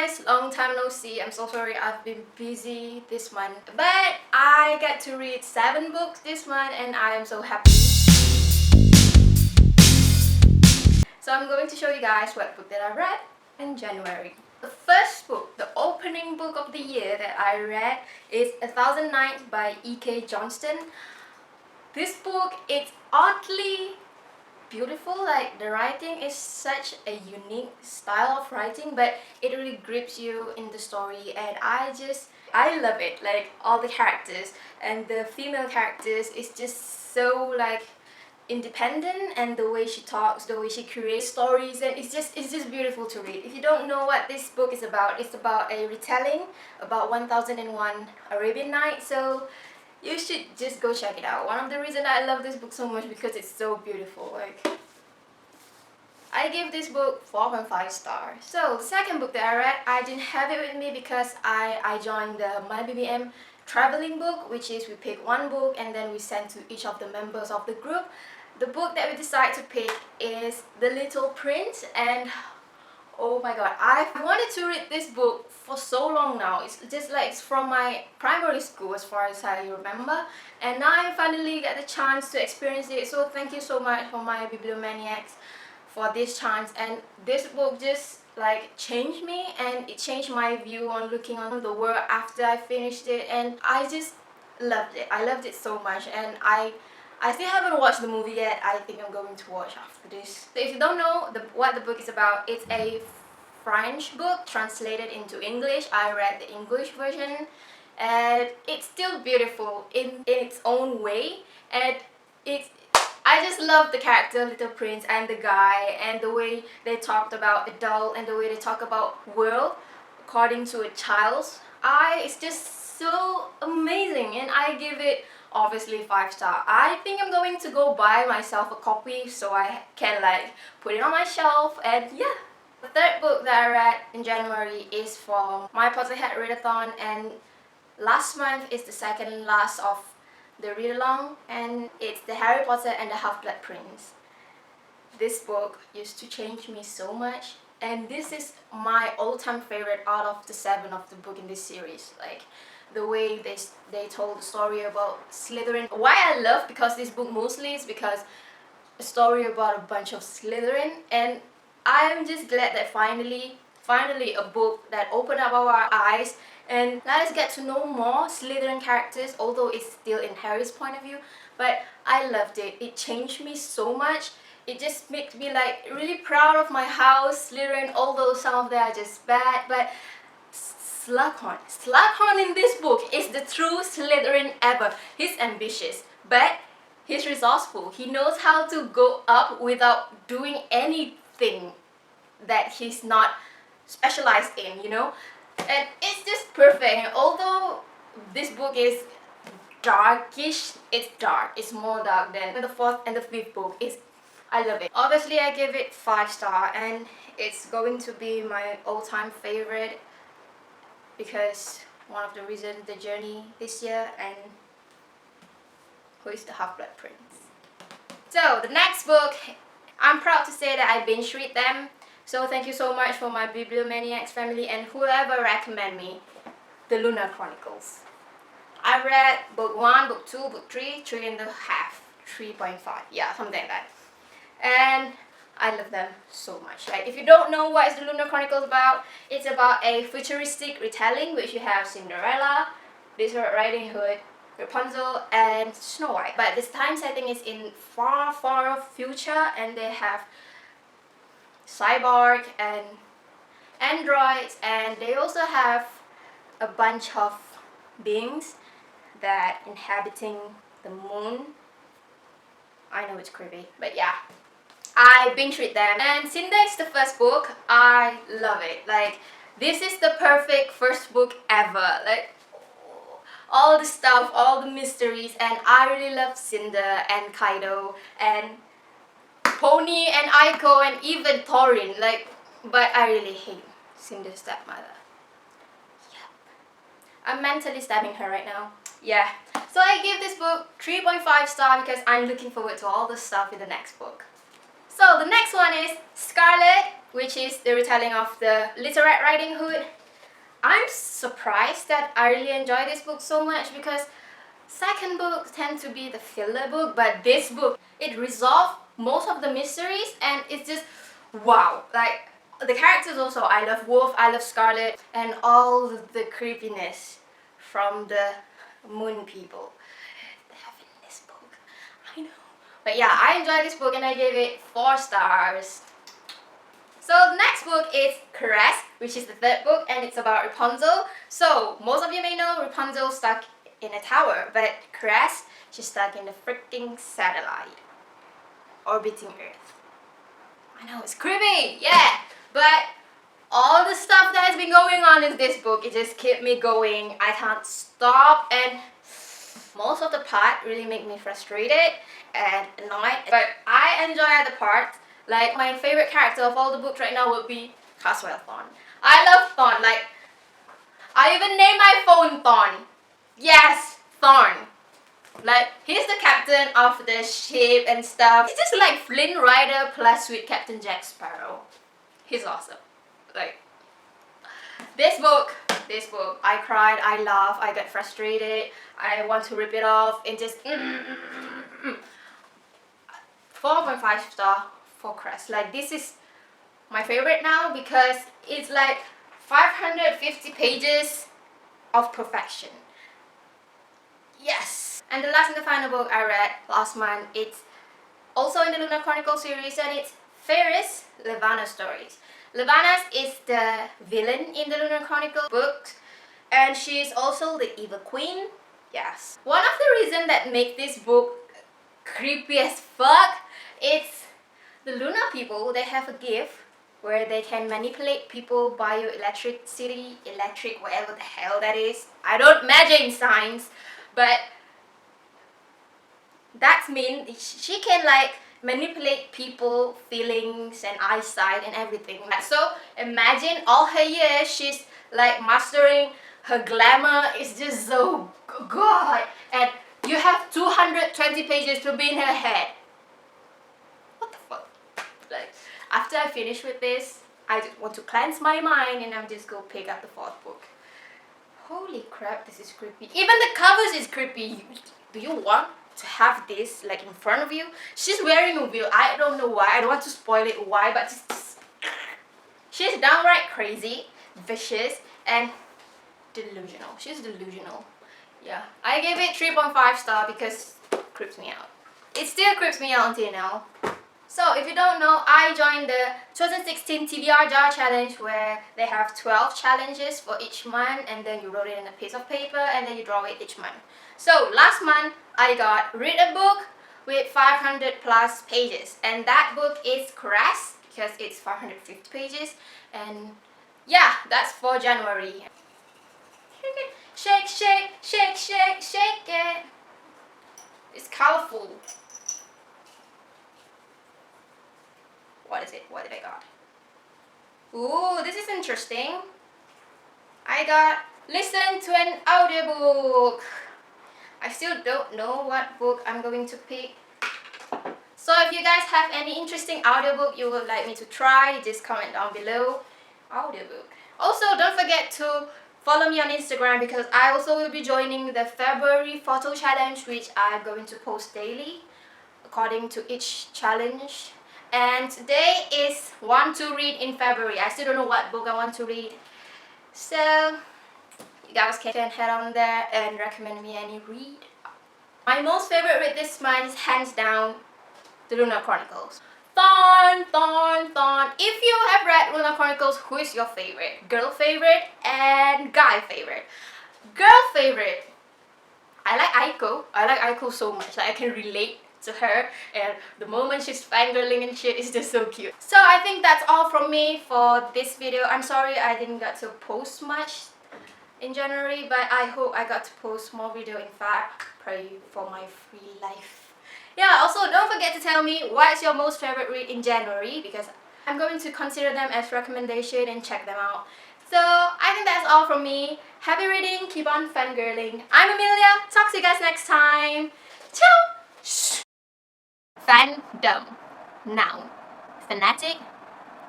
guys, long time no see. I'm so sorry, I've been busy this month. But I get to read 7 books this month and I am so happy. So I'm going to show you guys what book that I read in January. The first book, the opening book of the year that I read is 1000 Nights by E.K. Johnston. This book is oddly beautiful. Like, the writing is such a unique style of writing, but it really grips you in the story, and I love it. Like, all the characters and the female characters is just so like independent, and the way she talks, the way she creates stories, and it's just beautiful to read. If you don't know what this book is about, it's about a retelling about 1001 Arabian Nights, so you should just go check it out. One of the reasons I love this book so much because it's so beautiful. Like, I give this book 4.5 stars. So the second book that I read, I didn't have it with me because I joined the My BBM traveling book, which is we pick one book and then we send to each of the members of the group. The book that we decided to pick is The Little Prince, and oh my god, I've wanted to read this book for so long now. It's just like it's from my primary school as far as I remember, and now I finally get the chance to experience it. So thank you so much for my Bibliomaniacs for this chance. And this book just like changed me, and it changed my view on looking on the world after I finished it, and I just loved it. I loved it so much, and I still haven't watched the movie yet. I think I'm going to watch after this. So if you don't know what the book is about, it's a French book translated into English. I read the English version, and it's still beautiful in its own way, and I just love the character Little Prince and the guy, and the way they talked about adult and the way they talk about world according to a child's eye. It's just so amazing, and I give it obviously 5 stars. I think I'm going to go buy myself a copy so I can like put it on my shelf, and yeah. The third book that I read in January is from My Potterhead Readathon, and last month is the second last of the read-along, and it's The Harry Potter and the Half-Blood Prince. This book used to change me so much, and this is my all-time favorite out of the 7 of the book in this series. Like, the way they told the story about Slytherin. Why I love because this book mostly is because a story about a bunch of Slytherin, and I'm just glad that finally a book that opened up our eyes and let us get to know more Slytherin characters, although it's still in Harry's point of view. But I loved it. It changed me so much. It just makes me like really proud of my house, Slytherin, although some of them are just bad. But Slughorn in this book is the true Slytherin ever. He's ambitious, but he's resourceful. He knows how to go up without doing anything that he's not specialized in, you know? And it's just perfect. And although this book is darkish, it's dark. It's more dark than the 4th and the 5th book. I love it. Obviously, I give it 5 stars, and it's going to be my all-time favorite because one of the reasons, the journey this year, and who is the Half-Blood Prince. So the next book, I'm proud to say that I binge read them. So thank you so much for my Bibliomaniacs family and whoever recommend me the Lunar Chronicles. I read book 1, book 2, book 3, 3.5, 3.5, yeah, something like that. And I love them so much. Like, if you don't know what is the Lunar Chronicles about, it's about a futuristic retelling which you have Cinderella, Little Red Riding Hood, Rapunzel, and Snow White. But this time setting is in far, far future, and they have cyborg and androids, and they also have a bunch of beings that inhabiting the moon. I know it's creepy, but yeah. I binge read them, and since that's the first book, I love it. Like, this is the perfect first book ever. Like, all the stuff, all the mysteries, and I really love Cinder and Kaido and Pony and Aiko and even Thorin. Like, but I really hate Cinder's stepmother. Yep. I'm mentally stabbing her right now. Yeah. So I give this book 3.5 stars because I'm looking forward to all the stuff in the next book. So the next one is Scarlet, which is the retelling of the Little Red Riding Hood. I'm surprised that I really enjoy this book so much because second books tend to be the filler book, but this book, it resolved most of the mysteries and it's just wow. Like the characters also, I love Wolf, I love Scarlet, and all the creepiness from the moon people they have in this book. I know. But yeah, I enjoyed this book and I gave it 4 stars. So the next book is Caress, which is the third book, and it's about Rapunzel. So most of you may know Rapunzel stuck in a tower, but Caress, she's stuck in a freaking satellite orbiting Earth. I know, it's creepy, yeah, but all the stuff that has been going on in this book, it just kept me going. I can't stop, and most of the part really make me frustrated and annoyed, but I enjoy the parts. Like my favorite character of all the books right now would be Caswell Thorne. I love Thorne. Like I even named my phone Thorne. Yes, Thorne. Like he's the captain of the ship and stuff. It's just like Flynn Rider plus with Captain Jack Sparrow. He's awesome. Like this book, I cried, I laughed, I got frustrated, I want to rip it off and just 4.5 star for Crest. Like this is my favorite now because it's like 550 pages of perfection. Yes! And the last and the final book I read last month, it's also in the Lunar Chronicle series, and it's Ferris Levana Stories. Levanas is the villain in the Lunar Chronicle books, and she's also the evil queen. Yes. One of the reasons that make this book creepy as fuck, it's the Lunar people, they have a gift where they can manipulate people bioelectricity, electric, whatever the hell that is. I don't major in science, but that means she can like manipulate people feelings and eyesight and everything. So imagine all her years she's like mastering her glamour. Is just so god, and you have 220 pages to be in her head. What the fuck? Like after I finish with this, I just want to cleanse my mind and I'm just go pick up the 4th book. Holy crap, this is creepy. Even the covers is creepy. Do you want to have this like in front of you? She's wearing a wheel. I don't know why. I don't want to spoil it why, but she's downright crazy, vicious, and delusional. She's delusional. Yeah, I gave it 3.5 star because it creeps me out. It still creeps me out until now. So if you don't know, I joined the 2016 TBR Jar Challenge where they have 12 challenges for each month, and then you wrote it in a piece of paper and then you draw it each month. So last month I got read a book with 500 plus pages, and that book is Caress because it's 550 pages, and yeah, that's for January. Shake, shake, shake, shake, shake it. It's colorful. What is it? What did I got? Ooh, this is interesting. I got listen to an audiobook. I still don't know what book I'm going to pick. So if you guys have any interesting audiobook you would like me to try, just comment down below. Audiobook. Also, don't forget to follow me on Instagram because I also will be joining the February photo challenge, which I'm going to post daily according to each challenge. And today is want to read in February. I still don't know what book I want to read. So you guys can head on there and recommend me any read. My most favorite read this month is hands down the Lunar Chronicles. Thorne. If you have read Lunar Chronicles, who is your favorite? Girl favorite and guy favorite. Girl favorite, I like Aiko. I like Aiko so much. Like I can relate to her, and the moment she's fangirling and shit is just so cute. So I think that's all from me for this video. I'm sorry I didn't get to post much in January, but I hope I got to post more video. In fact, pray for my free life. Yeah, also don't forget to tell me what's your most favorite read in January because I'm going to consider them as recommendation and check them out. So I think that's all from me. Happy reading, keep on fangirling. I'm Amelia, talk to you guys next time. Ciao! Shh. Fandom. Noun. fanatic,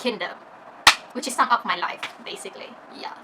kingdom, which is sum up my life basically. Yeah.